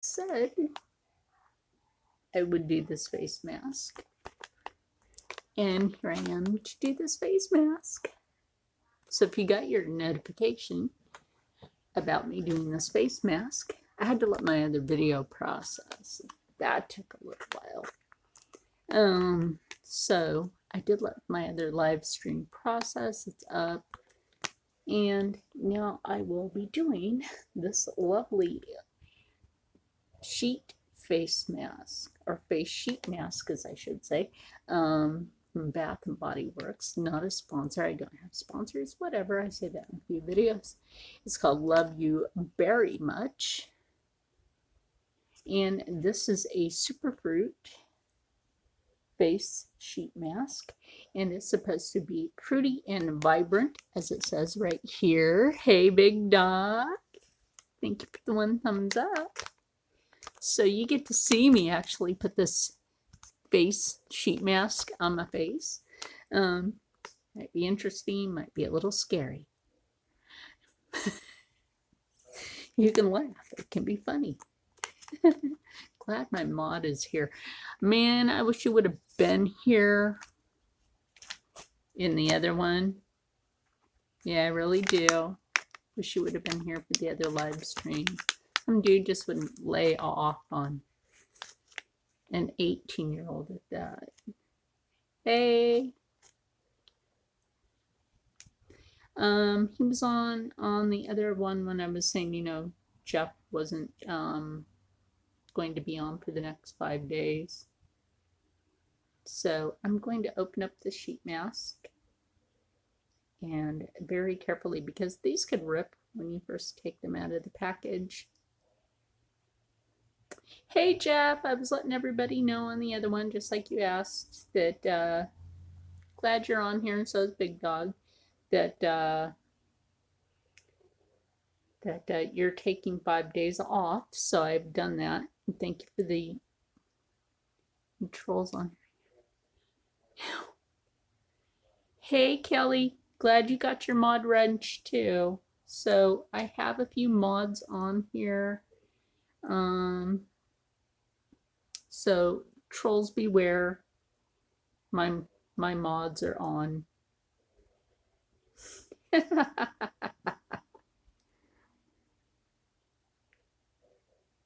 said I would do this face mask. And here I am to do this face mask. So if you got your notification about me doing this face mask, I had to let my other video process. That took a little while. So I did let my other live stream process. It's up. And now I will be doing this lovely sheet face mask, or face sheet mask, as I should say, from Bath and Body Works. Not a sponsor. I don't have sponsors. Whatever. I say that in a few videos. It's called Love You Very Much. And this is a superfruit face sheet mask, and it's supposed to be fruity and vibrant, as it says right here. Hey, big dog. Thank you for the 1 thumbs up. So you get to see me actually put this face sheet mask on my face. Might be interesting, might be a little scary. You can laugh, it can be funny. Glad my mod is here. Man, I wish you would have been here in the other one. Yeah, I really do. Wish you would have been here for the other live stream. Some dude just wouldn't lay off on an 18-year-old at that. Hey. He was on the other one when I was saying, you know, Jeff wasn't going to be on for the next 5 days. So I'm going to open up the sheet mask, and very carefully, because these could rip when you first take them out of the package. Hey Jeff, I was letting everybody know on the other one, just like you asked, that glad you're on here, and so is Big Dog, that you're taking 5 days off. So I've done that. And thank you for the controls on. Hey Kelly, glad you got your mod wrench too. So I have a few mods on here. So trolls beware. My mods are on.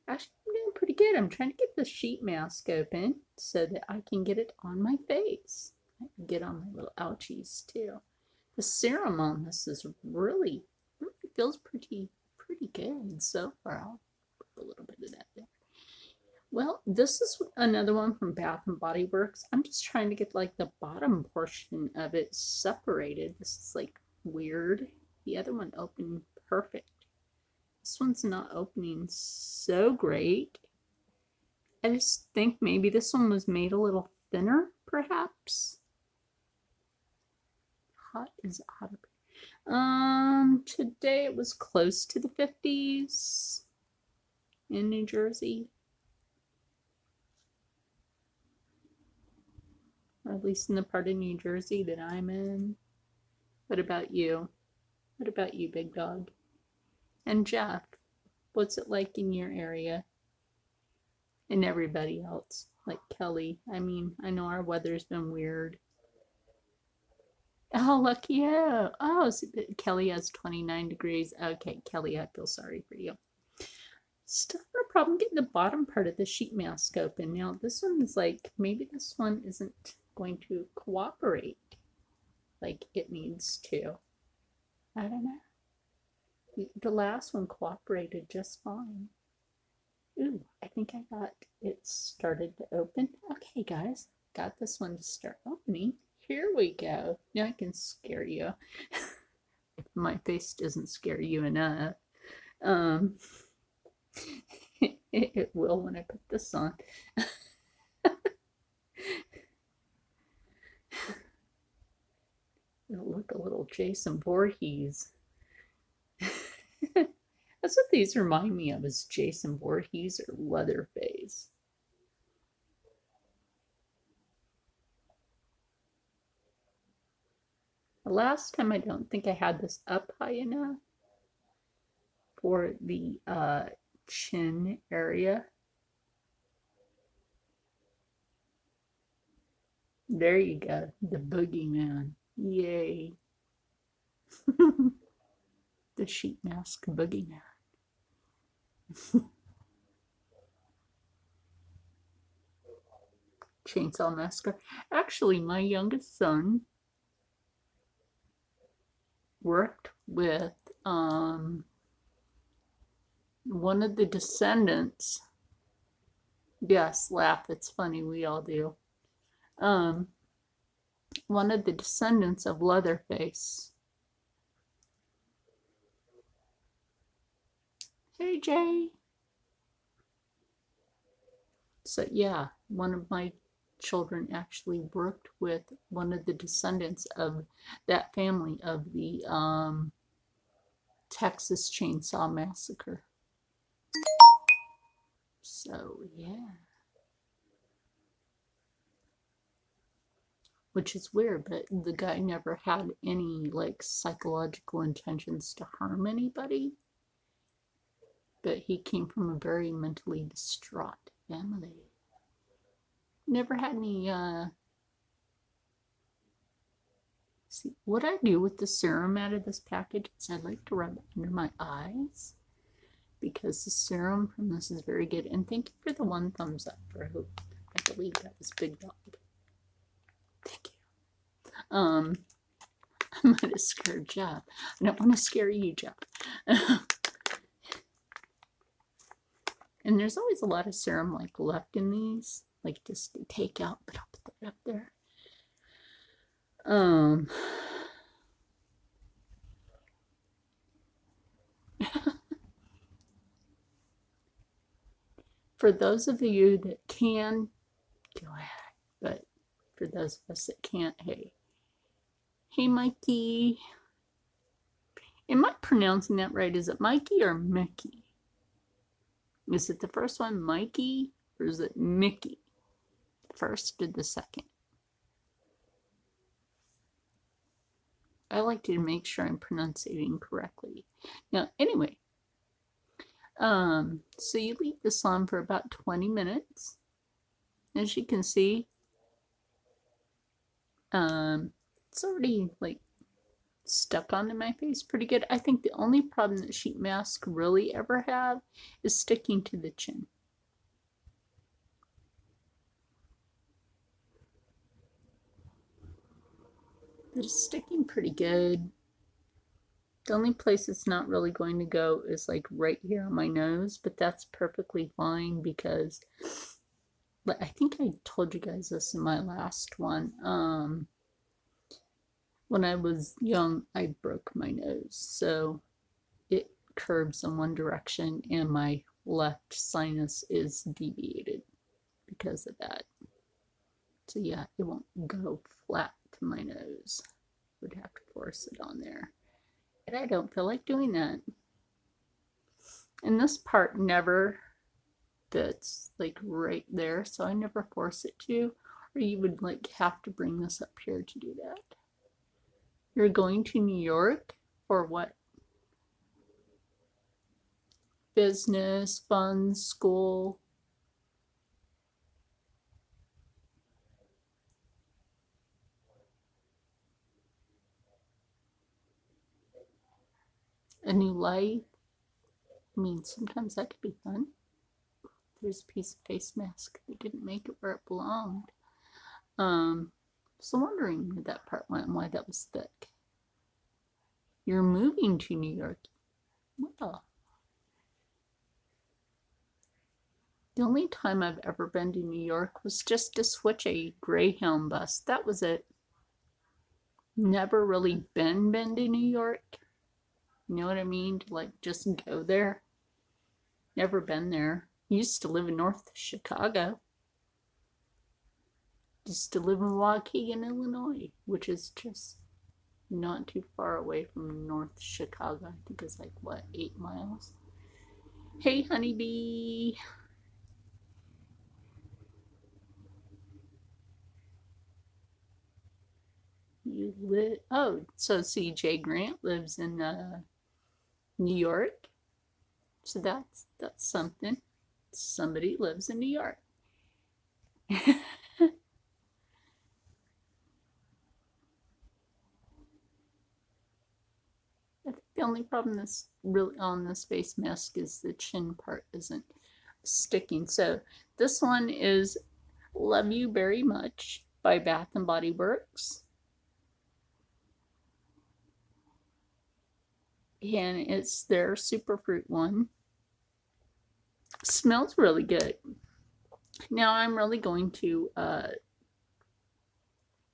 Actually, I'm doing pretty good. I'm trying to get the sheet mask open so that I can get it on my face. I can get on my little ouchies too. The serum on this is really feels pretty good so far. I'll put a little bit of that there. Well, this is another one from Bath and Body Works. I'm just trying to get like the bottom portion of it separated. This is like weird. The other one opened perfect. This one's not opening so great. I just think maybe this one was made a little thinner, perhaps. Hot is out of it. Today it was close to the 50s in New Jersey. Or at least in the part of New Jersey that I'm in. What about you? What about you, Big Dog? And Jeff, what's it like in your area? And everybody else, like Kelly. I mean, I know our weather's been weird. Oh, lucky you. Oh, so Kelly has 29 degrees. Okay, Kelly, I feel sorry for you. Still have a problem getting the bottom part of the sheet mask open. Now, this one is like, maybe this one isn't going to cooperate like it needs to. I don't know. The last one cooperated just fine. Ooh, I think I got it started to open. Okay, guys, got this one to start opening. Here we go. Now I can scare you. If my face doesn't scare you enough. It will when I put this on. It'll look a little Jason Voorhees. That's what these remind me of, is Jason Voorhees or Leatherface. The last time I don't think I had this up high enough for the chin area. There you go, the boogeyman. Yay. The sheet mask boogeyman. Chainsaw Massacre. Actually, my youngest son worked with one of the descendants. Yes, laugh. It's funny. We all do. One of the descendants of Leatherface. Hey, Jay. So yeah, one of my children actually worked with one of the descendants of that family of the Texas Chainsaw Massacre. So yeah. Which is weird, but the guy never had any like psychological intentions to harm anybody. But he came from a very mentally distraught family. Never had any see what I do with the serum out of this package is I like to rub it under my eyes because the serum from this is very good. And thank you for the 1 thumbs up for who I believe that was Big Dog. Thank you. I might have scared Jeff. I don't want to scare you, Jeff. And there's always a lot of serum like left in these, like just to take out, but I'll put that up there. For those of you that can, go ahead. But for those of us that can't, hey. Hey, Mikey. Am I pronouncing that right? Is it Mikey or Mickey? Is it the first one, Mikey, or is it Mickey? The first or the second? I like to make sure I'm pronouncing correctly. Now, anyway, so you leave this on for about 20 minutes. As you can see, it's already like stuck onto my face pretty good. I think the only problem that sheet masks really ever have is sticking to the chin. But it's sticking pretty good. The only place it's not really going to go is like right here on my nose, but that's perfectly fine because I think I told you guys this in my last one. When I was young, I broke my nose, so it curves in one direction and my left sinus is deviated because of that. So yeah, it won't go flat to my nose. Would have to force it on there. And I don't feel like doing that. And this part never fits like right there, so I never force it to. Or you would like have to bring this up here to do that. You're going to New York for what? Business, fun, school? A new life? I mean, sometimes that could be fun. There's a piece of face mask. They didn't make it where it belonged. So wondering where that part went and why that was thick. You're moving to New York. Well, the only time I've ever been to New York was just to switch a Greyhound bus. That was it. Never really been to New York. You know what I mean? To like just go there. Never been there. Used to live in North Chicago. Used to live in Waukegan, Illinois, which is just not too far away from North Chicago. I think it's like, what, 8 miles? Hey, honeybee. You live, oh, so CJ Grant lives in New York. So that's something. Somebody lives in New York. I think the only problem that's really on this face mask is the chin part isn't sticking. So this one is Love You Very Much by Bath and Body Works. And it's their superfruit one. Smells really good. Now I'm really going to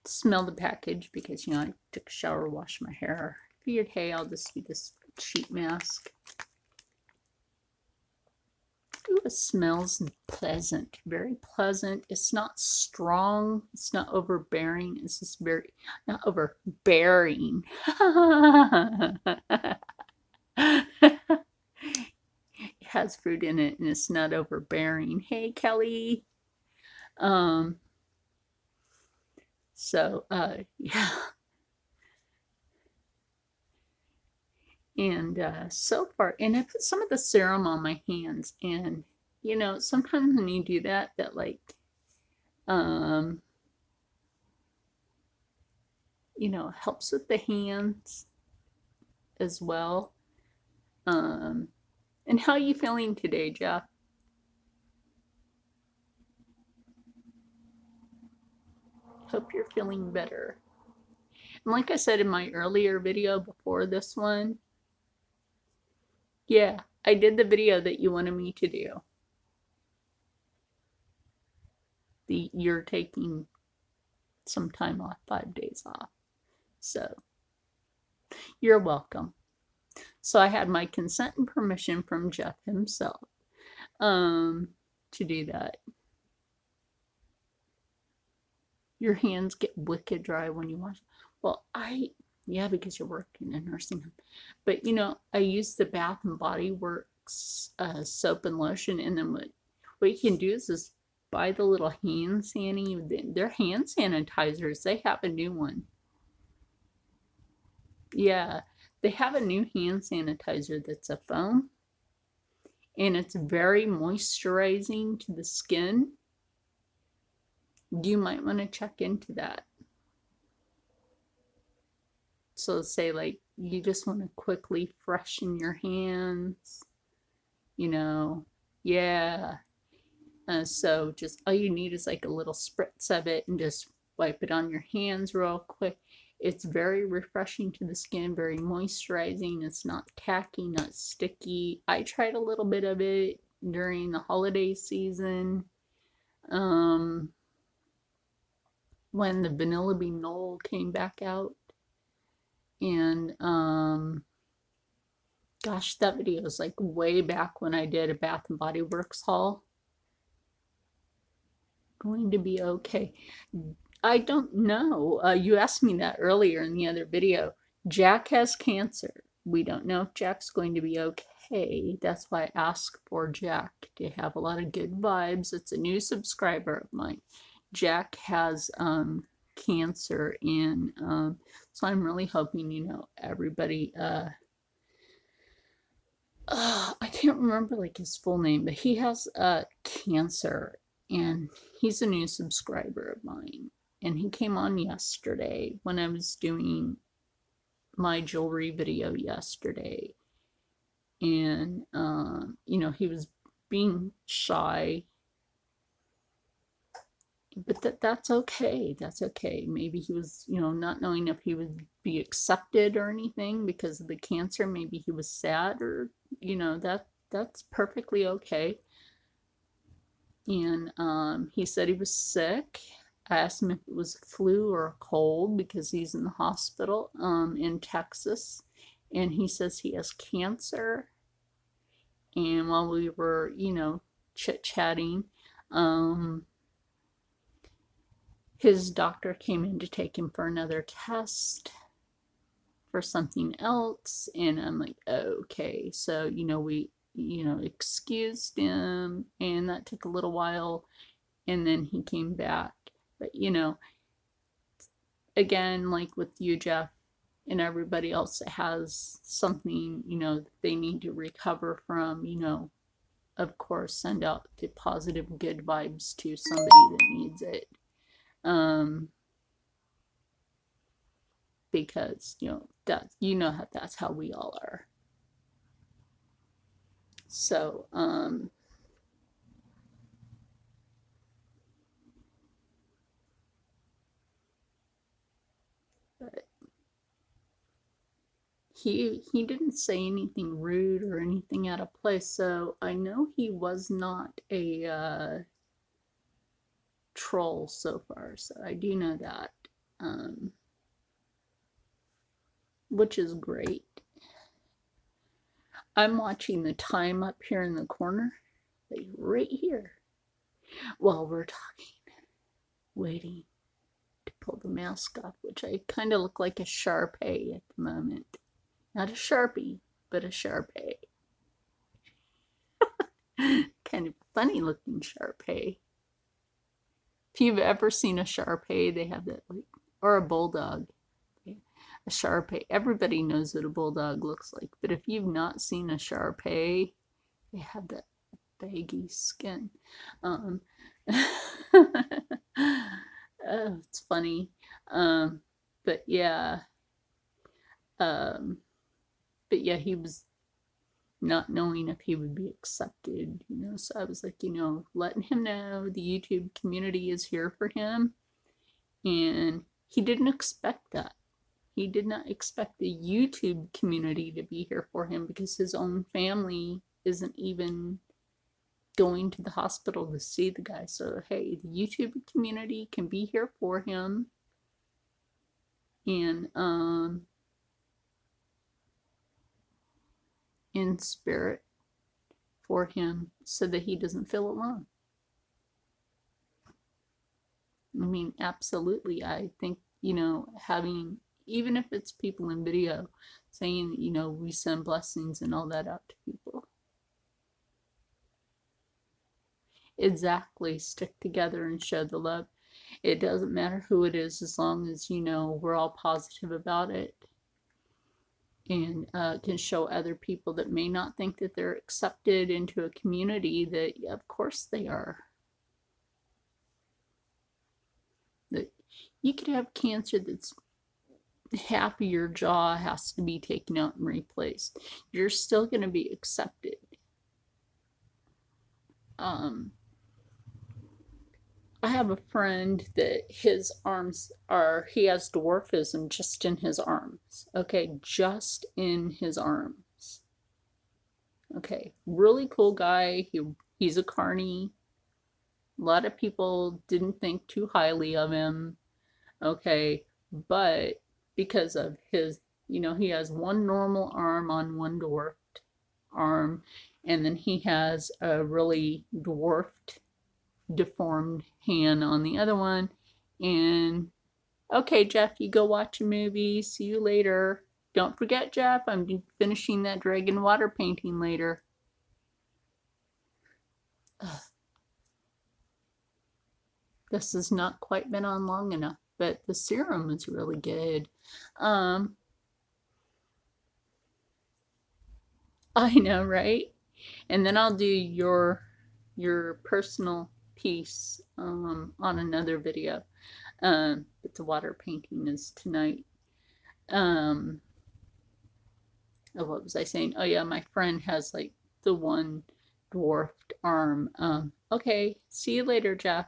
smell the package because, you know, I took a shower, washed my hair. Figured, hey, I'll just do this sheet mask. Ooh, it smells pleasant, very pleasant. It's not strong, it's not overbearing, it's just very, not overbearing. It has fruit in it and it's not overbearing. Hey, Kelly. Yeah. And so far, and I put some of the serum on my hands, and you know, sometimes when you do that, like, you know, helps with the hands as well. And how are you feeling today, Jeff? Hope you're feeling better. And like I said in my earlier video before this one, yeah, I did the video that you wanted me to do. You're taking some time off, 5 days off. So you're welcome. So I had my consent and permission from Jeff himself to do that. Your hands get wicked dry when you wash. Well, yeah, because you're working in a nursing home. But you know, I use the Bath and Body Works soap and lotion, and then what you can do is buy the little hand sanitizer. They're hand sanitizers. They have a new one. Yeah, they have a new hand sanitizer that's a foam, and it's very moisturizing to the skin. You might want to check into that. So say like you just want to quickly freshen your hands, you know, yeah. So just all you need is like a little spritz of it and just wipe it on your hands real quick. It's very refreshing to the skin, very moisturizing. It's not tacky, not sticky. I tried a little bit of it during the holiday season. When the Vanilla Bean Knoll came back out. And gosh, that video was like way back when I did a Bath and Body Works haul. Going to be okay. I don't know. You asked me that earlier in the other video. Jack has cancer. We don't know if Jack's going to be okay. That's why I asked for Jack to have a lot of good vibes. It's a new subscriber of mine. Jack has cancer, and so I'm really hoping, you know, everybody I can't remember like his full name, but he has cancer, and he's a new subscriber of mine, and he came on yesterday when I was doing my jewelry video yesterday, and you know, he was being shy, but that's okay. That's okay. Maybe he was, you know, not knowing if he would be accepted or anything because of the cancer. Maybe he was sad, or you know, that's perfectly okay. And he said he was sick. I asked him if it was a flu or a cold because he's in the hospital in Texas, and he says he has cancer. And while we were, you know, chit-chatting, his doctor came in to take him for another test for something else, and I'm like, okay. So, you know, we, you know, excused him, and that took a little while, and then he came back. But, you know, again, like with you, Jeff, and everybody else that has something, that they need to recover from, of course, send out the positive, good vibes to somebody that needs it. Because, that's how we all are. So, but he didn't say anything rude or anything out of place, so I know he was not a troll so far. So I do know that, which is great. I'm watching the time up here in the corner, like right here, while we're talking, waiting to pull the mask off, which I kind of look like a Shar-Pei at the moment. Not a Sharpie, but a Shar-Pei. Kind of funny looking Shar-Pei. If you've ever seen a Shar-Pei, they have that, like, or a bulldog. A Shar-Pei. Everybody knows what a bulldog looks like, but if you've not seen a Shar-Pei, they have that baggy skin. Oh, it's funny. But yeah. But yeah, he was not knowing if he would be accepted, so I was like, letting him know the YouTube community is here for him, and he didn't expect that. He did not expect the YouTube community to be here for him because his own family isn't even going to the hospital to see the guy. So hey, the YouTube community can be here for him, and in spirit for him, so that he doesn't feel alone. I mean, absolutely. I think, having, even if it's people in video saying, we send blessings and all that out to people. Exactly. Stick together and show the love. It doesn't matter who it is, as long as, we're all positive about it, and can show other people that may not think that they're accepted into a community that, yeah, of course they are. That you could have cancer that's half of your jaw has to be taken out and replaced. You're still going to be accepted. I have a friend that his arms he has dwarfism just in his arms. Okay, just in his arms. Okay, really cool guy. He's a carny. A lot of people didn't think too highly of him. Okay, but because of his, he has one normal arm on one dwarfed arm, and then he has a really dwarfed, deformed hand on the other one. And okay, Jeff, you go watch a movie. See you later. Don't forget, Jeff, I'm finishing that dragon water painting later. Ugh. This has not quite been on long enough, but the serum is really good. I know, right? And then I'll do your personal piece on another video. But the water painting is tonight. Oh, what was I saying? Oh yeah, my friend has like the one dwarfed arm. Okay, see you later, Jeff.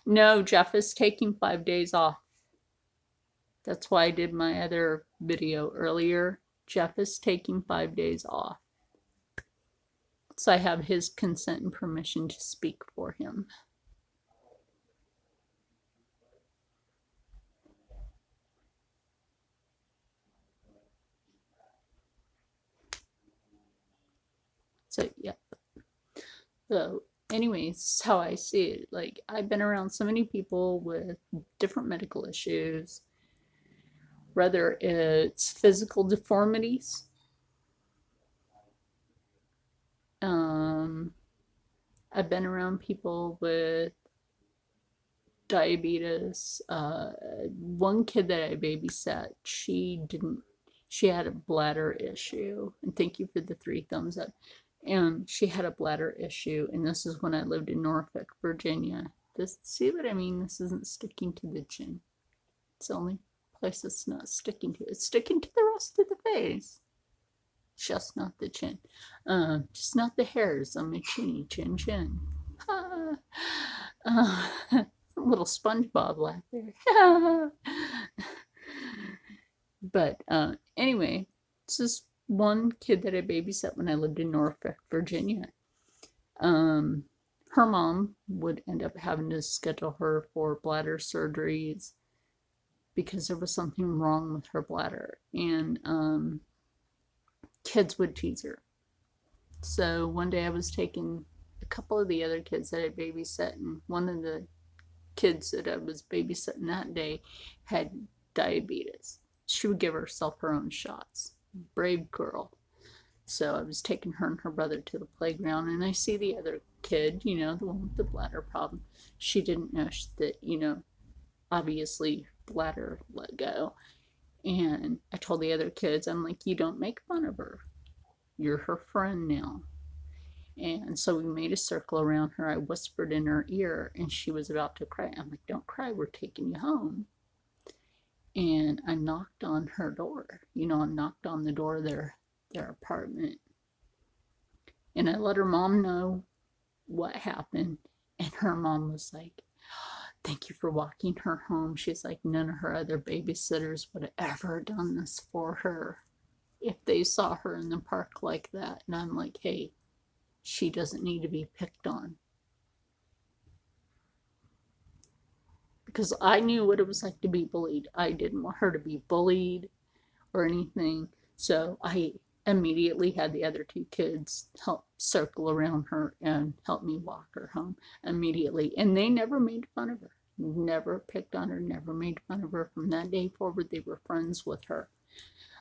No, Jeff is taking 5 days off. That's why I did my other video earlier. Jeff is taking 5 days off. So I have his consent and permission to speak for him. So yeah. So anyways, this is how I see it. Like, I've been around so many people with different medical issues, whether it's physical deformities, I've been around people with diabetes. One kid that I babysat, she had a bladder issue. And thank you for the 3 thumbs up. And she had a bladder issue, and this is when I lived in Norfolk, Virginia. See what I mean? This isn't sticking to the chin. It's the only place it's not sticking to. It's sticking to the rest of the face. Just not the chin. Just not the hairs on my chinny chin. A little SpongeBob laugh there. But anyway, this is one kid that I babysat when I lived in Norfolk, Virginia. Her mom would end up having to schedule her for bladder surgeries because there was something wrong with her bladder, and kids would tease her. So one day I was taking a couple of the other kids that I babysat, and one of the kids that I was babysitting that day had diabetes. She would give herself her own shots. Brave girl. So I was taking her and her brother to the playground, and I see the other kid, the one with the bladder problem. She didn't know that, obviously bladder let go. And I told the other kids, I'm like, you don't make fun of her. You're her friend now. And so we made a circle around her. I whispered in her ear, and she was about to cry. I'm like, don't cry, we're taking you home. And I knocked on her door. I knocked on the door of their apartment. And I let her mom know what happened. And her mom was like, thank you for walking her home. She's like, none of her other babysitters would have ever done this for her if they saw her in the park like that. And I'm like, hey, she doesn't need to be picked on. Because I knew what it was like to be bullied. I didn't want her to be bullied or anything. So I immediately had the other 2 kids help circle around her and help me walk her home immediately. And they never made fun of her. Never picked on her, never made fun of her. From that day forward, they were friends with her.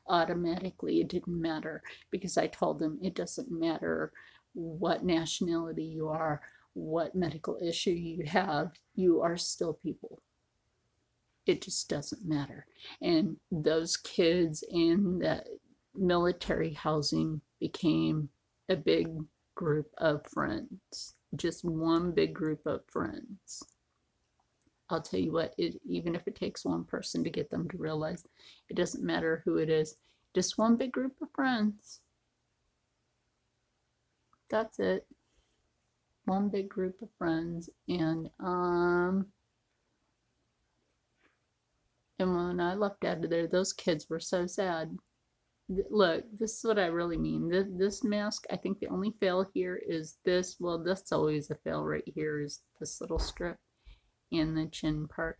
Automatically, it didn't matter, because I told them it doesn't matter what nationality you are, what medical issue you have, you are still people. It just doesn't matter. And those kids in the military housing became a big group of friends. Just one big group of friends. I'll tell you what, even if it takes one person to get them to realize it doesn't matter who it is, just one big group of friends. That's it. One big group of friends. And when I left out of there, those kids were so sad. Look, this is what I really mean. This mask, I think the only fail here is this. Well, that's always a fail right here, is this little strip and the chin part.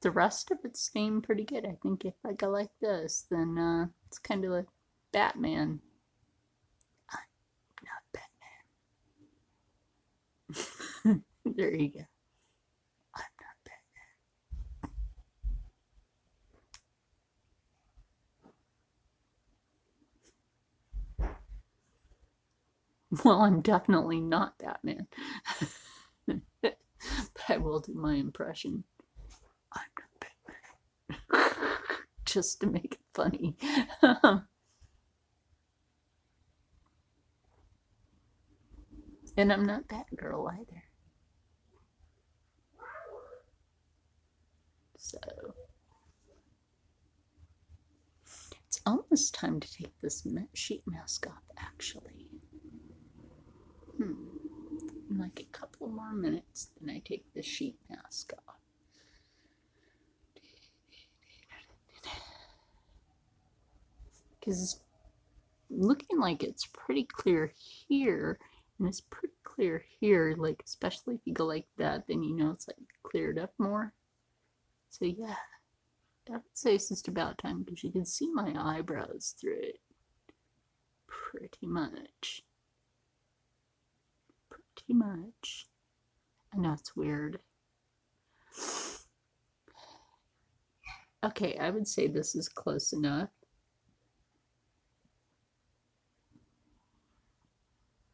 The rest of it's staying pretty good. I think if I go like this, then it's kind of like Batman. I'm not Batman. There you go. I'm not Batman. Well, I'm definitely not Batman. But I will do my impression. I'm not Batman. Just to make it funny. And I'm not Batgirl either. So it's almost time to take this sheet mask off, actually. In like a couple more minutes, then I take the sheet mask off. Because it's looking like it's pretty clear here, and it's pretty clear here, like especially if you go like that, then it's like cleared up more. So yeah, I would say it's just about time, because you can see my eyebrows through it pretty much. Pretty much. I know it's weird. Okay, I would say this is close enough.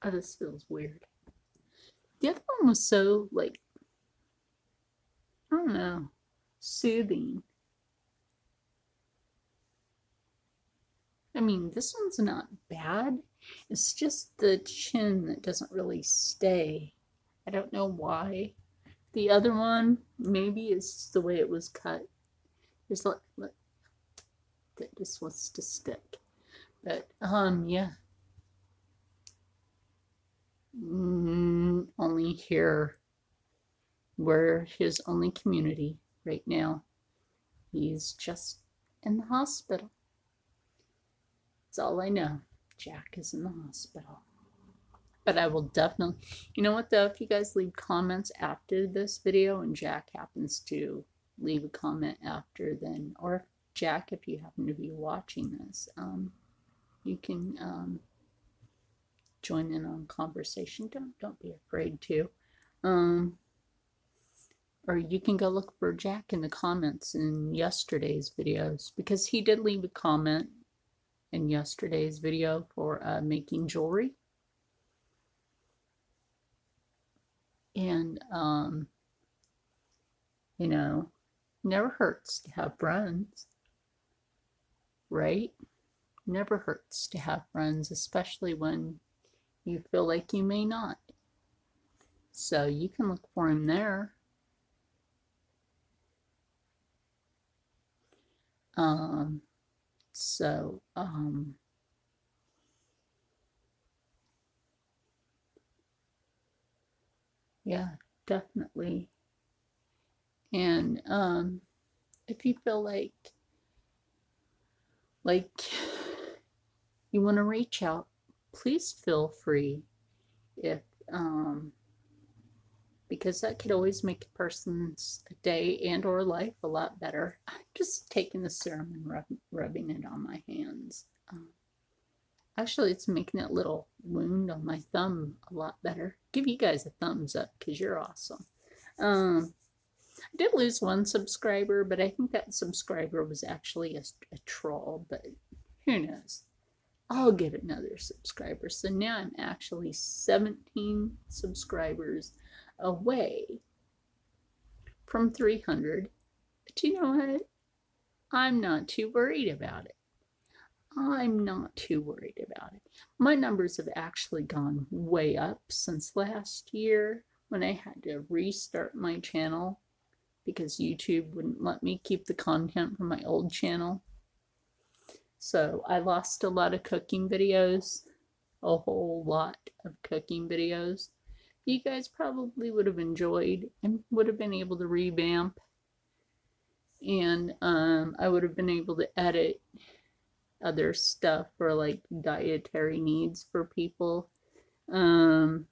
Oh, this feels weird. The other one was so, like, I don't know, soothing. I mean, this one's not bad. It's just the chin that doesn't really stay. I don't know why. The other one, maybe it's the way it was cut. There's like that just wants to stick. But yeah. Only here, we're his only community right now. He's just in the hospital. That's all I know. Jack is in the hospital. But I will definitely, you know what though, if you guys leave comments after this video and Jack happens to leave a comment after, then, or Jack, if you happen to be watching this, you can join in on conversation. Don't be afraid to. Or you can go look for Jack in the comments in yesterday's videos, because he did leave a comment in yesterday's video for making jewelry. And you know, never hurts to have friends, right? Never hurts to have friends, especially when you feel like you may not. So you can look for him there. Yeah, definitely. And if you feel like you want to reach out, please feel free. If because that could always make a person's day and or life a lot better. I'm just taking the serum and rubbing it on my hands. Actually, it's making that little wound on my thumb a lot better. Give you guys a thumbs up because you're awesome. I did lose one subscriber, but I think that subscriber was actually a troll, but who knows. I'll get another subscriber. So now I'm actually 17 subscribers away from 300. But you know what? I'm not too worried about it. I'm not too worried about it. My numbers have actually gone way up since last year when I had to restart my channel because YouTube wouldn't let me keep the content from my old channel. So I lost a lot of cooking videos, a whole lot of cooking videos. You guys probably would have enjoyed and would have been able to revamp. And I would have been able to edit other stuff for like dietary needs for people. Oh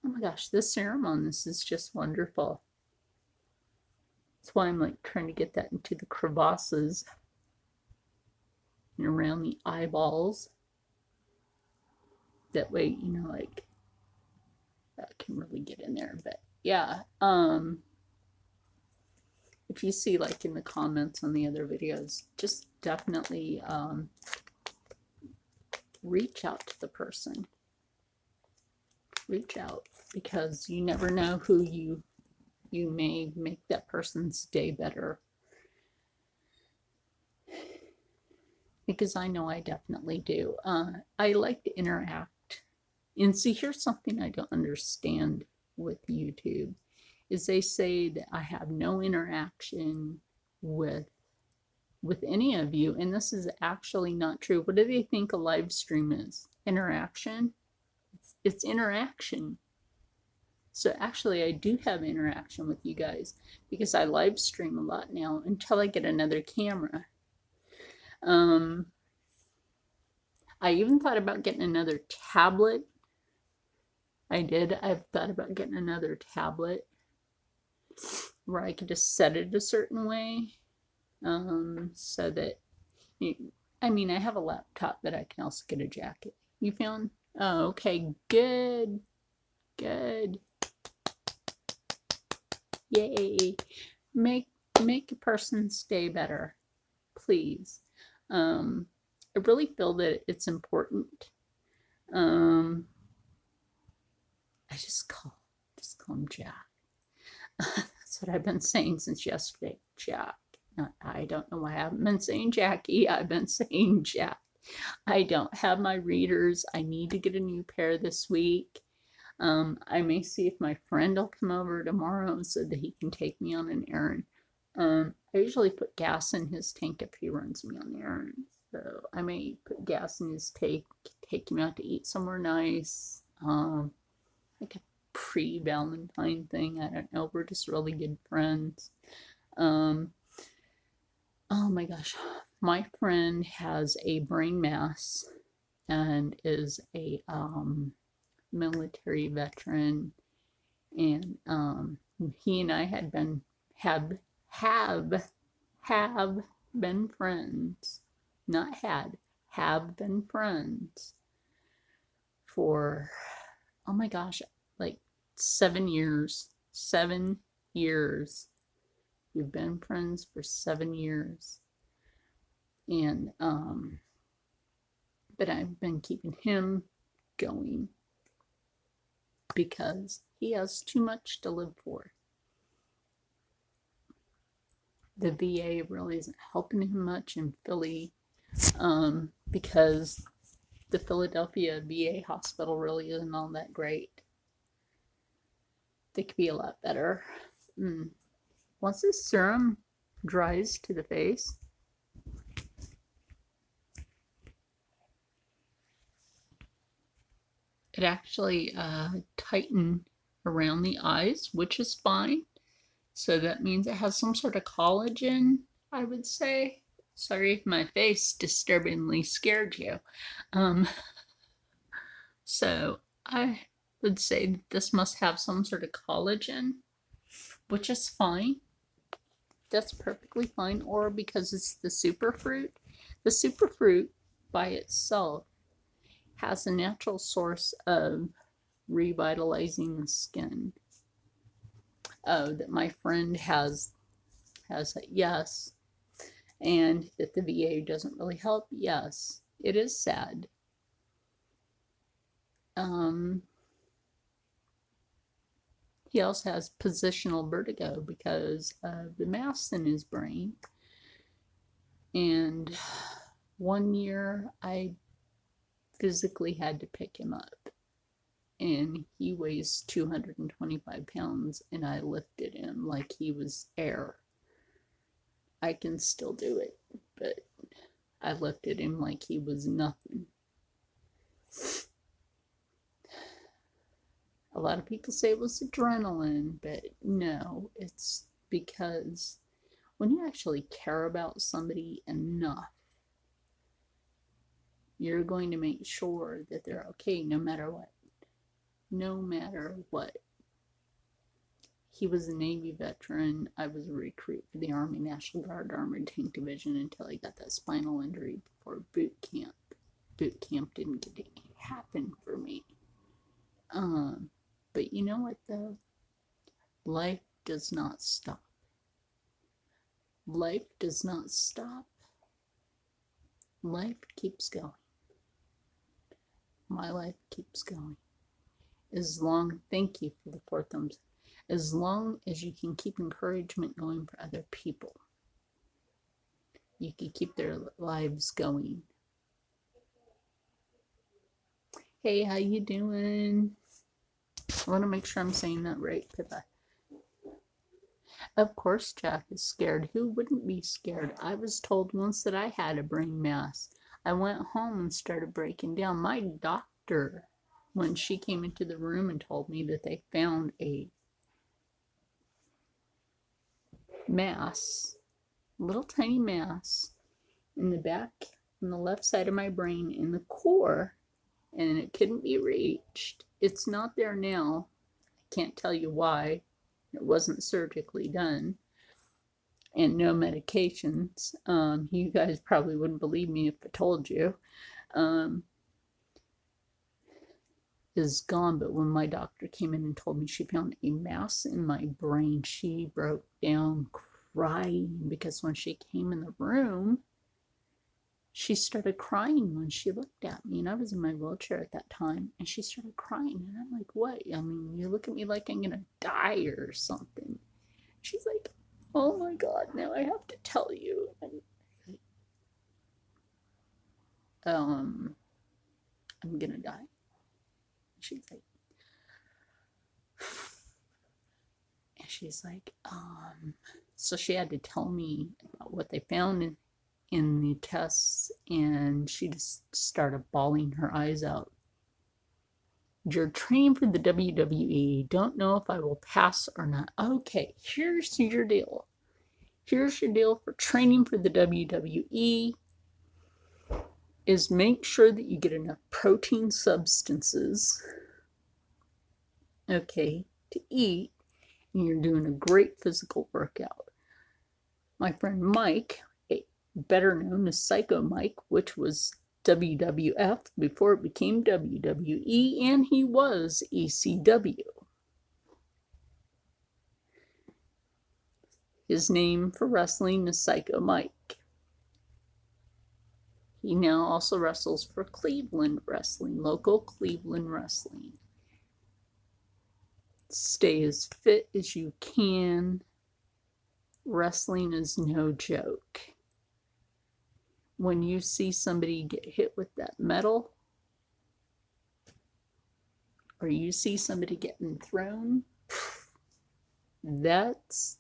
my gosh, this serum on this is just wonderful. That's why I'm like trying to get that into the crevasses and around the eyeballs. That way, you know, like that can really get in there. But yeah, if you see like in the comments on the other videos, just definitely reach out to the person. Reach out, because you never know who you may make that person's day better. Because I know I definitely do. I like to interact. And see, here's something I don't understand with YouTube, is they say that I have no interaction with any of you, and this is actually not true. What do they think a live stream is? Interaction? It's interaction. So actually I do have interaction with you guys because I live stream a lot now until I get another camera. I even thought about getting another tablet. I've thought about getting another tablet where I could just set it a certain way, so that, I mean, I have a laptop, but I can also get a jacket. You found? Oh, okay, good, good. Yay. Make a person's day better, please. I really feel that it's important. I just call him Jack. That's what I've been saying since yesterday, Jack. I don't know why I haven't been saying Jackie. I've been saying Jack. I don't have my readers. I need to get a new pair this week. I may see if my friend will come over tomorrow so that he can take me on an errand. I usually put gas in his tank if he runs me on the errand. So I may put gas in his tank, take him out to eat somewhere nice. Like a pre-Valentine thing. I don't know. We're just really good friends. Oh my gosh. My friend has a brain mass and is a military veteran, and he and I have been friends, not have been friends for, oh my gosh, like 7 years. 7 years. We've been friends for 7 years. And but I've been keeping him going because he has too much to live for. The VA really isn't helping him much in Philly, because the Philadelphia VA hospital really isn't all that great. They could be a lot better. Once this serum dries to the face, it actually tightened around the eyes, which is fine. So that means it has some sort of collagen, I would say. Sorry if my face disturbingly scared you. So I would say that this must have some sort of collagen, which is fine. That's perfectly fine. Or because it's the superfruit. The superfruit by itself has a natural source of revitalizing the skin. That my friend has yes, and that the VA doesn't really help, yes. It is sad. He also has positional vertigo because of the mass in his brain. And one year I physically had to pick him up, and he weighs 225 pounds, and I lifted him like he was air. I can still do it, but I lifted him like he was nothing. A lot of people say it was adrenaline, but no, it's because when you actually care about somebody enough, you're going to make sure that they're okay no matter what. No matter what. He was a Navy veteran. I was a recruit for the Army National Guard Armored Tank Division until I got that spinal injury before boot camp. Boot camp didn't get to happen for me. But you know what though? Life does not stop. Life does not stop. Life keeps going. My life keeps going. Thank you for the 4 thumbs. As long as you can keep encouragement going for other people, you can keep their lives going. Hey, how you doing? I want to make sure I'm saying that right, Pippa. Of course Jack is scared. Who wouldn't be scared? I was told once that I had a brain mass. I went home and started breaking down. My doctor, when she came into the room and told me that they found a mass, little tiny mass, in the back, on the left side of my brain, in the core, and it couldn't be reached. It's not there now. I can't tell you why. It wasn't surgically done, and no medications. You guys probably wouldn't believe me if I told you. Is gone, but when my doctor came in and told me she found a mass in my brain, she broke down crying, because when she came in the room, she started crying when she looked at me, and I was in my wheelchair at that time, and she started crying, and I'm like, what? I mean, you look at me like I'm gonna die or something. She's like, oh my God, now I have to tell you. And, I'm gonna die. She's like, and she's like, so she had to tell me about what they found in the tests, and she just started bawling her eyes out. You're training for the WWE. Don't know if I will pass or not. Okay, here's your deal. Here's your deal for training for the WWE is make sure that you get enough protein substances, okay, to eat, and you're doing a great physical workout. My friend Mike, better known as Psycho Mike, which was WWF before it became WWE, and he was ECW. His name for wrestling is Psycho Mike. He now also wrestles for Cleveland Wrestling, local Cleveland Wrestling. Stay as fit as you can. Wrestling is no joke. When you see somebody get hit with that metal, or you see somebody getting thrown, that's,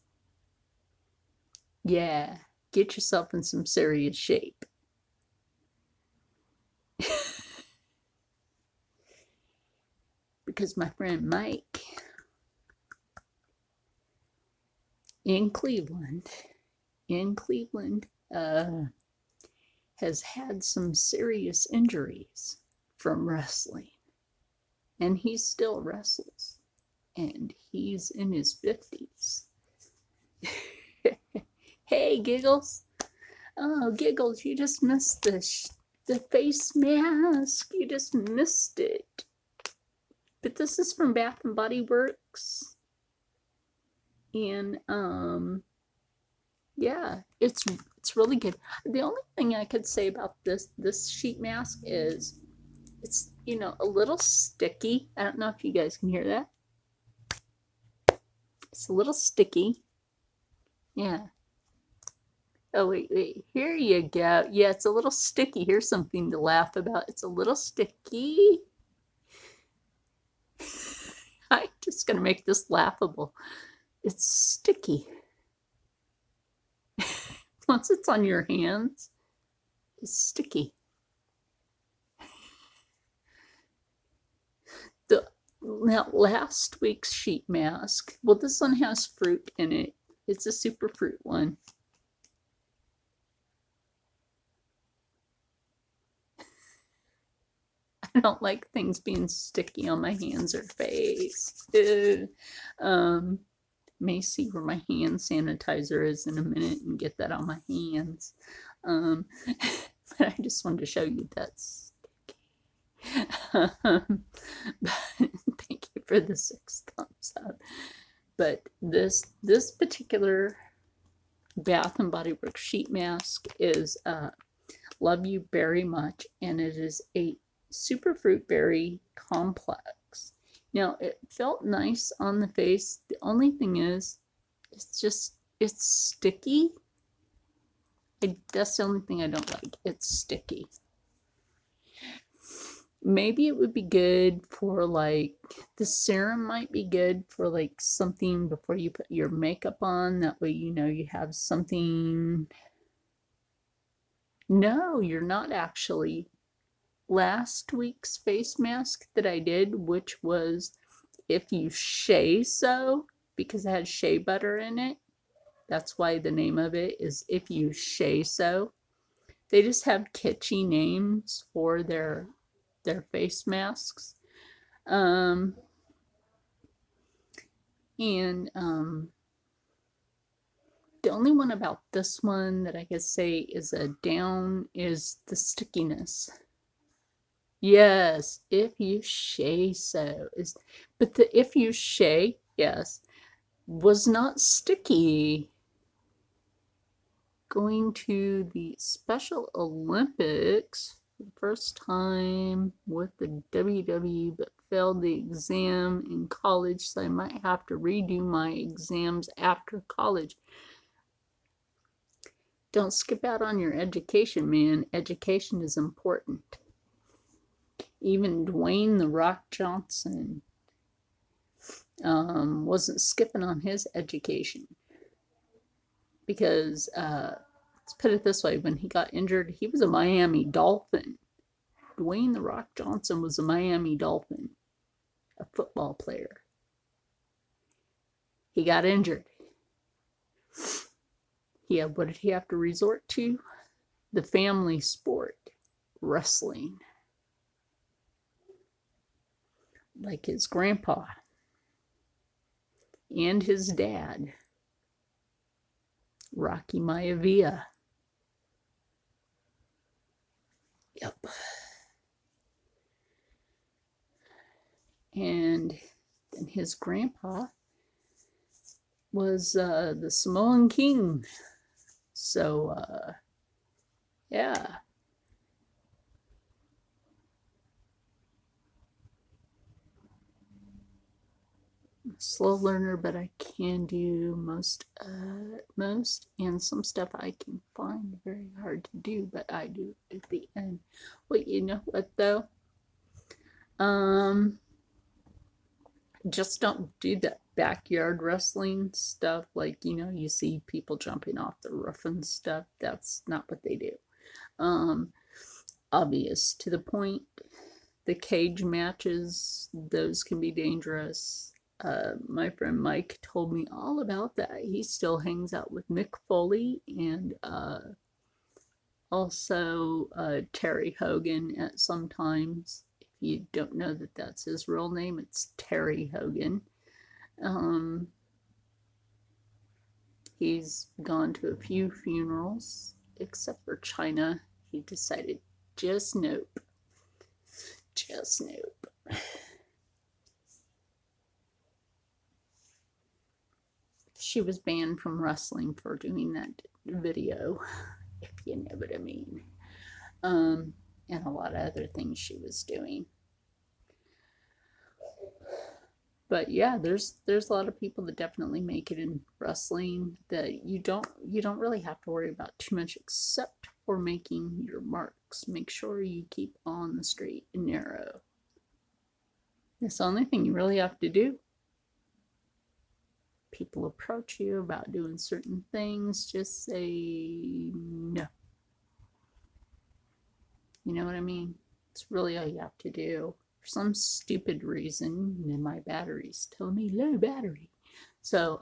yeah, get yourself in some serious shape. Because my friend Mike in Cleveland, has had some serious injuries from wrestling. And he still wrestles. And he's in his 50s. Hey, Giggles. Oh, Giggles, you just missed the face mask. You just missed it. But this is from Bath and Body Works. And, yeah, it's really good. The only thing I could say about this sheet mask is it's, you know, a little sticky. I don't know if you guys can hear that. It's a little sticky. Yeah. Oh, wait. Here you go. Yeah, it's a little sticky. Here's something to laugh about. It's a little sticky. I'm just going to make this laughable. It's sticky. Once it's on your hands, it's sticky. Now, last week's sheet mask, well, this one has fruit in it. It's a super fruit one. I don't like things being sticky on my hands or face. May see where my hand sanitizer is in a minute and get that on my hands. But I just wanted to show you that's sticky. Thank you for the 6 thumbs up. But this particular Bath and Body Works sheet mask is Love You Berry Much, and it is a superfruit berry complex. Now, it felt nice on the face. The only thing is, it's sticky. That's the only thing I don't like. It's sticky. Maybe it would be good for, like, the serum might be good for, like, something before you put your makeup on. That way, you know, you have something. No, you're not actually. Last week's face mask that I did, which was If You Shea So, because it had shea butter in it. That's why the name of it is If You Shea So. They just have kitschy names for their face masks. The only one about this one that I could say is a down is the stickiness. Yes, If You Shea So is, but the If You Shea, yes, was not sticky. going to the Special Olympics for the first time with the WW, but failed the exam in college, so I might have to redo my exams after college. Don't skip out on your education, man. Education is important. Even Dwayne "The Rock" Johnson wasn't skipping on his education because, let's put it this way, when he got injured, he was a Miami Dolphin. Dwayne "The Rock" Johnson was a Miami Dolphin, a football player. He got injured. What did he have to resort to? The family sport, wrestling. Like his grandpa and his dad, Rocky Maivia. Yep. And then his grandpa was the Samoan King. So, yeah. I'm a slow learner, but I can do most, and some stuff I can find very hard to do, but I do at the end. Well, you know what though? Just don't do that backyard wrestling stuff. Like, you see people jumping off the roof and stuff. That's not what they do. Obvious to the point. The cage matches, those can be dangerous. My friend Mike told me all about that. He still hangs out with Mick Foley and also Terry Hogan at sometimes. If you don't know that that's his real name, it's Terry Hogan. He's gone to a few funerals, except for China. He decided just nope. Just nope. She was banned from wrestling for doing that video, if you know what I mean. And a lot of other things she was doing. But yeah, there's a lot of people that definitely make it in wrestling that you don't really have to worry about too much, except for making your marks. Make sure you keep on the straight and narrow. That's the only thing you really have to do. People approach you about doing certain things, just say no. You know what I mean? It's really all you have to do. For some stupid reason, then my battery's telling me low battery. So,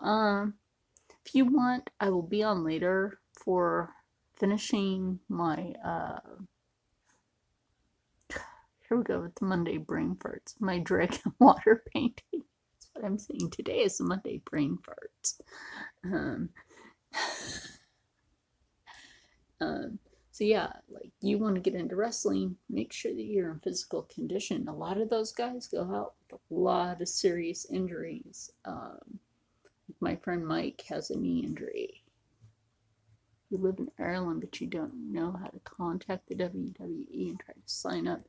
if you want, I will be on later for finishing my, here we go with the Monday brain farts. My dragon water painting. That's what I'm saying today is the Monday brain farts. So yeah, like you want to get into wrestling, make sure that you're in physical condition. A lot of those guys go out with a lot of serious injuries. My friend Mike has a knee injury. You live in Ireland, but you don't know how to contact the WWE and try to sign up.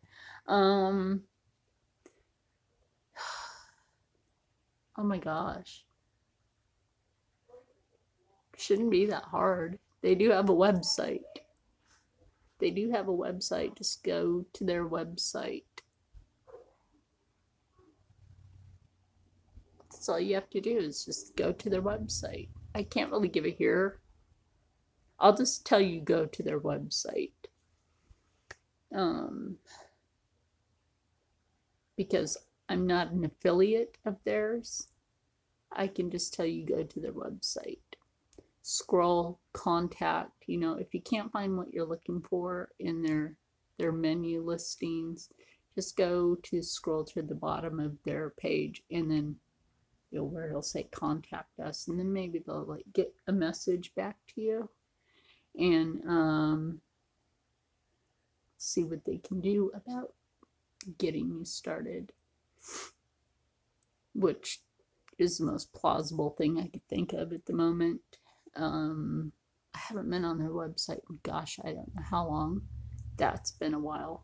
Oh my gosh. Shouldn't be that hard. They do have a website. Just go to their website. That's all you have to do is just go to their website. I can't really give it here. I'll just tell you go to their website. Because I'm not an affiliate of theirs, I can just tell you go to their website. Scroll, contact, if you can't find what you're looking for in their menu listings, just scroll to the bottom of their page, and then where it'll say contact us, and then maybe they'll get a message back to you and see what they can do about getting you started, which is the most plausible thing I could think of at the moment. I haven't been on their website. Gosh, I don't know how long. That's been a while.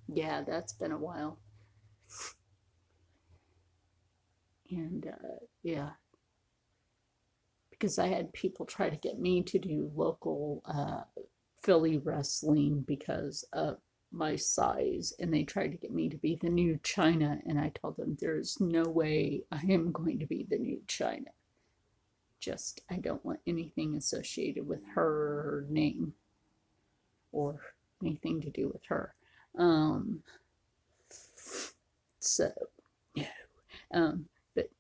Yeah, that's been a while. And yeah, because I had people try to get me to do local Philly wrestling because of my size, and they tried to get me to be the new China, and I told them there's no way I am going to be the new China. Just, I don't want anything associated with her name or anything to do with her. So, no. But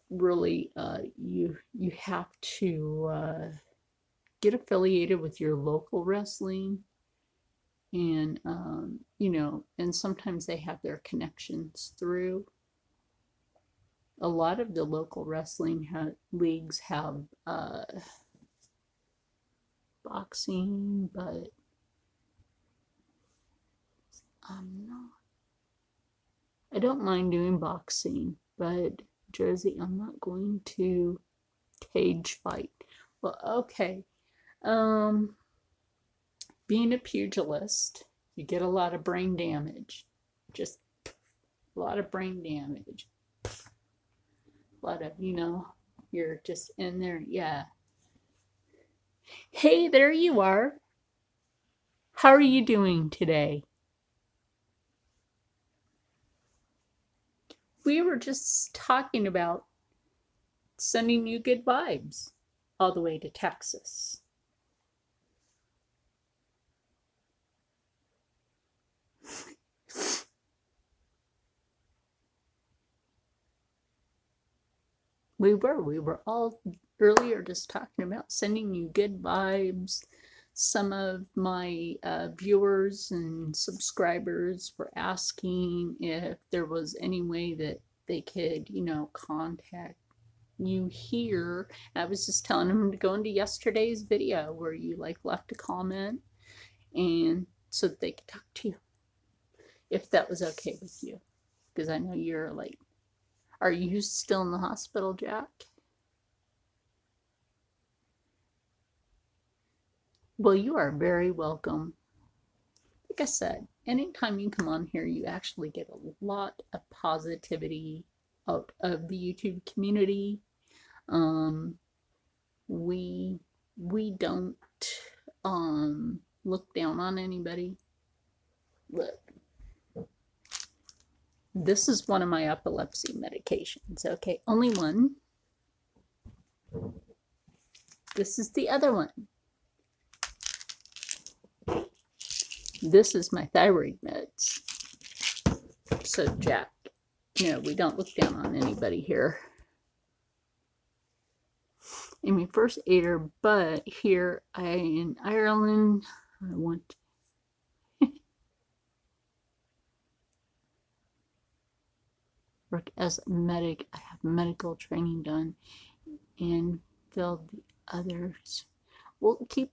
really, you have to get affiliated with your local wrestling, and and sometimes they have their connections through. A lot of the local wrestling leagues have boxing, but I don't mind doing boxing, but Josie, I'm not going to cage fight. Well, okay. Being a pugilist, you get a lot of brain damage. Just a lot of brain damage. A lot of, you're just in there. Yeah. Hey, there you are. How are you doing today? We were just talking about sending you good vibes all the way to Texas. We were all earlier just talking about sending you good vibes. Some of my viewers and subscribers were asking if there was any way that they could, contact you here. I was just telling them to go into yesterday's video where you left a comment, and so that they could talk to you, if that was okay with you, because I know you're are you still in the hospital, Jack? Well, you are very welcome. Like I said, anytime you come on here, you actually get a lot of positivity out of the YouTube community. We don't look down on anybody. Look, this is one of my epilepsy medications. Okay, only one. This is the other one. This is my thyroid meds. So, Jack, we don't look down on anybody here. And my first aider, but here in Ireland, I want to work as a medic. I have medical training done and filled the others. Well, keep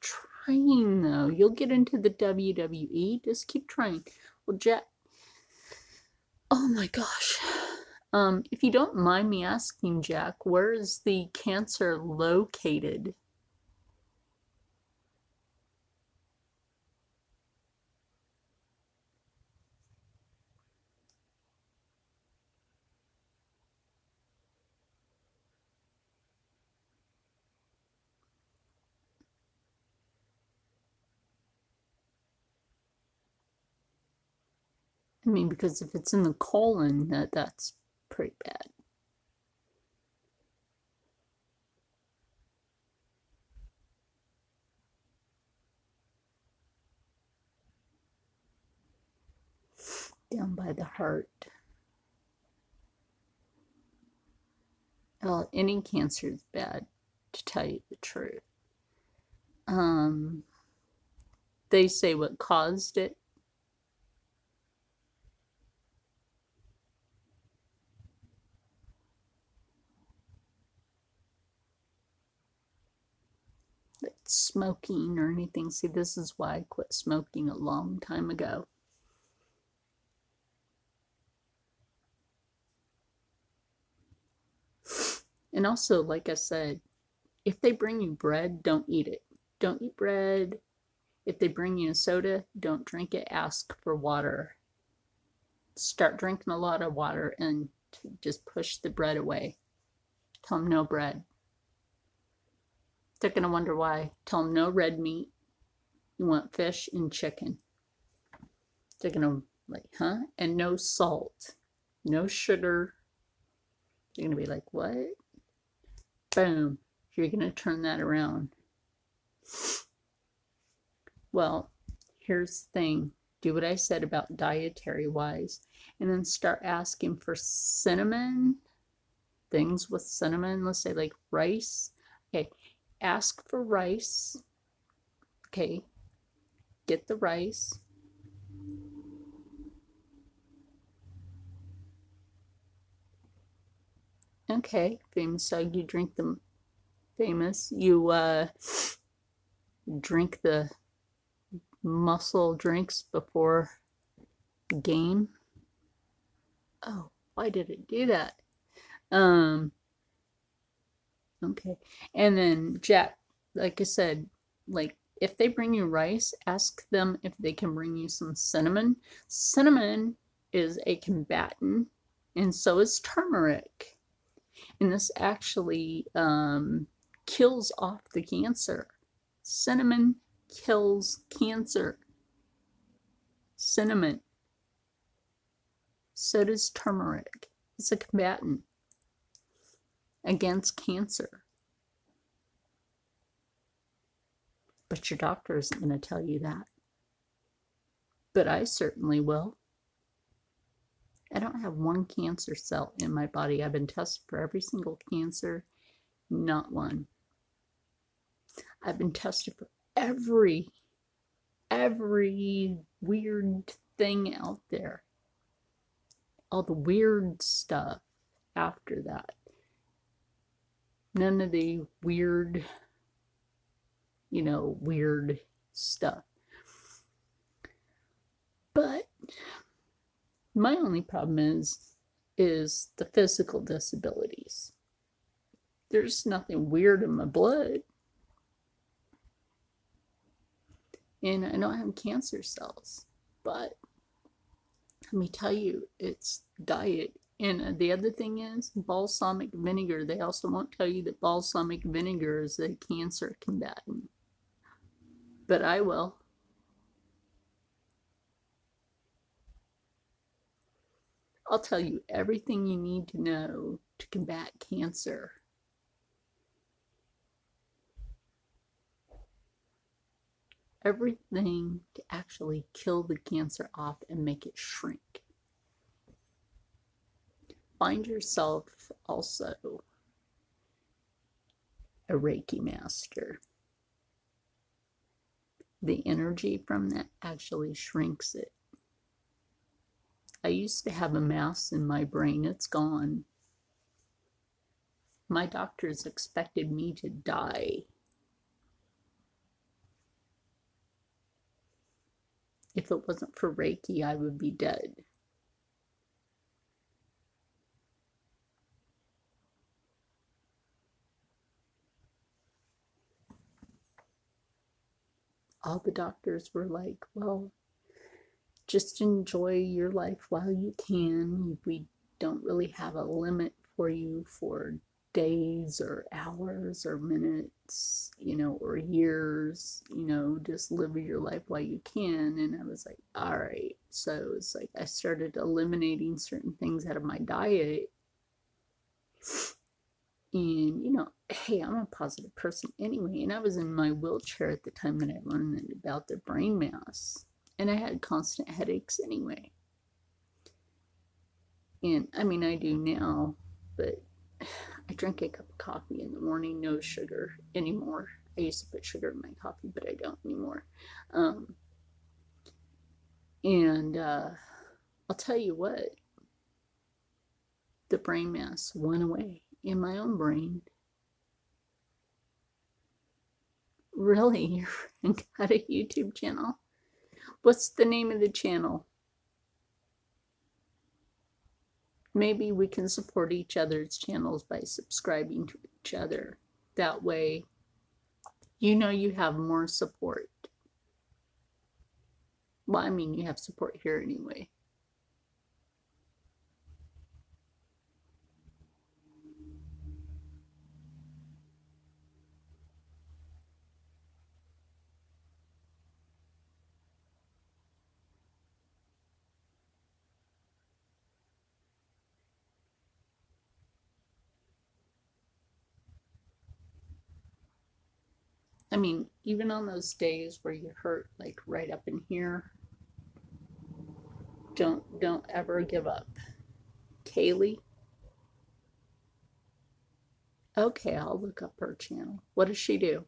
trying though. You'll get into the WWE. Just keep trying. Well, Jack. Oh my gosh. If you don't mind me asking, Jack, where is the cancer located? I mean, because if it's in the colon, that's pretty bad. Down by the heart. Well, any cancer is bad, to tell you the truth. They say what caused it. Smoking or anything. See, this is why I quit smoking a long time ago. And also, like I said, if they bring you bread, don't eat it. Don't eat bread. If they bring you a soda, don't drink it. Ask for water. Start drinking a lot of water and just push the bread away. Tell them no bread. They're going to wonder why. Tell them no red meat. You want fish and chicken. They're going to like, huh? And no salt. No sugar. They're going to be like, what? Boom. You're going to turn that around. Well, here's the thing. Do what I said about dietary wise. And then start asking for cinnamon. Things with cinnamon. Let's say like rice. Okay. Ask for rice. Okay. Get the rice. Okay. Famous dog, you drink them. Famous. You drink the muscle drinks before game. Oh, why did it do that? Okay. And then Jack, like I said, like if they bring you rice, ask them if they can bring you some cinnamon. Cinnamon is a combatant, and so is turmeric. And this actually kills off the cancer. Cinnamon kills cancer. Cinnamon. So does turmeric. It's a combatant against cancer. But your doctor isn't going to tell you that. But I certainly will. I don't have one cancer cell in my body. I've been tested for every single cancer, not one. I've been tested for every weird thing out there. All the weird stuff after that. None of the weird, weird stuff. But my only problem is the physical disabilities. There's nothing weird in my blood. And I don't have cancer cells. But let me tell you, it's diet. And the other thing is balsamic vinegar. They also won't tell you that balsamic vinegar is a cancer combatant. But I will. I'll tell you everything you need to know to combat cancer. Everything to actually kill the cancer off and make it shrink. Find yourself also a Reiki master. The energy from that actually shrinks it. I used to have a mass in my brain. It's gone. My doctors expected me to die. If it wasn't for Reiki, I would be dead. All the doctors were like, well, just enjoy your life while you can. We don't really have a limit for you for days or hours or minutes, or years, just live your life while you can. And I was like, all right. So it's like I started eliminating certain things out of my diet. And, hey, I'm a positive person anyway. And I was in my wheelchair at the time that I learned about the brain mass. And I had constant headaches anyway. And I mean, I do now, but I drink a cup of coffee in the morning, no sugar anymore. I used to put sugar in my coffee, but I don't anymore. And I'll tell you what, the brain mass went away in my own brain. Really? You got a YouTube channel? What's the name of the channel? Maybe we can support each other's channels by subscribing to each other. That way, you know you have more support. Well, I mean, you have support here anyway. I mean, even on those days where you hurt, like right up in here, don't ever give up. Kaylee? Okay, I'll look up her channel. What does she do?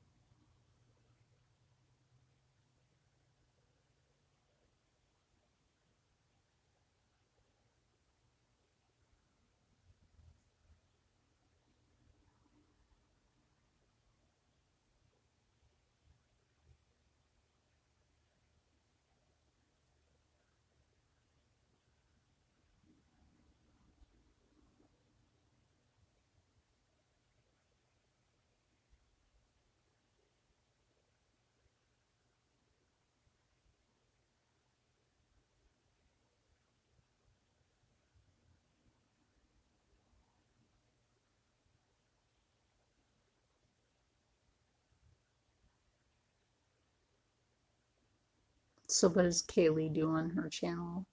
So what does Kaylee do on her channel?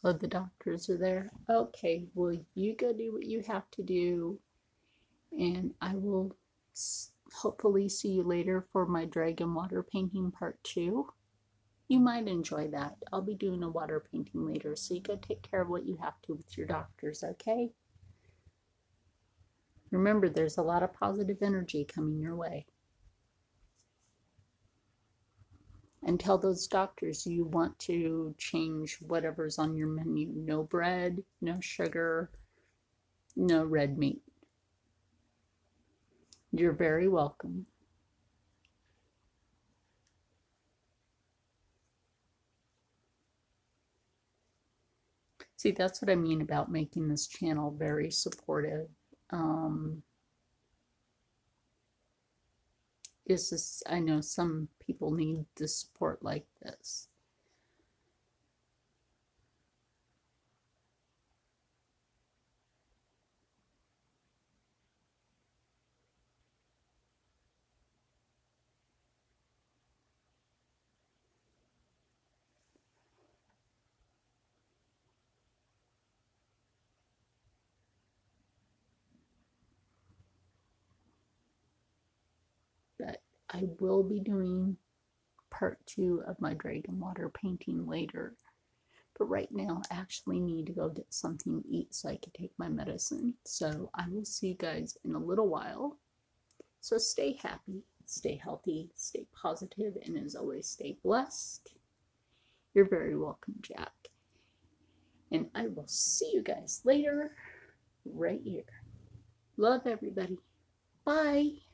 Oh, the doctors are there. Okay, well, you go do what you have to do, and I will hopefully see you later for my dragon water painting part 2. You might enjoy that. I'll be doing a water painting later, so you go take care of what you have to with your doctors, okay? Remember, there's a lot of positive energy coming your way. And tell those doctors you want to change whatever's on your menu. No bread, no sugar, no red meat. You're very welcome. See, that's what I mean about making this channel very supportive. Is this, I know some people need the support like this. But I will be doing part 2 of my dragon water painting later. But right now, I actually need to go get something to eat so I can take my medicine. So I will see you guys in a little while. So stay happy, stay healthy, stay positive, and as always, stay blessed. You're very welcome, Jack. And I will see you guys later, right here. Love everybody. Bye.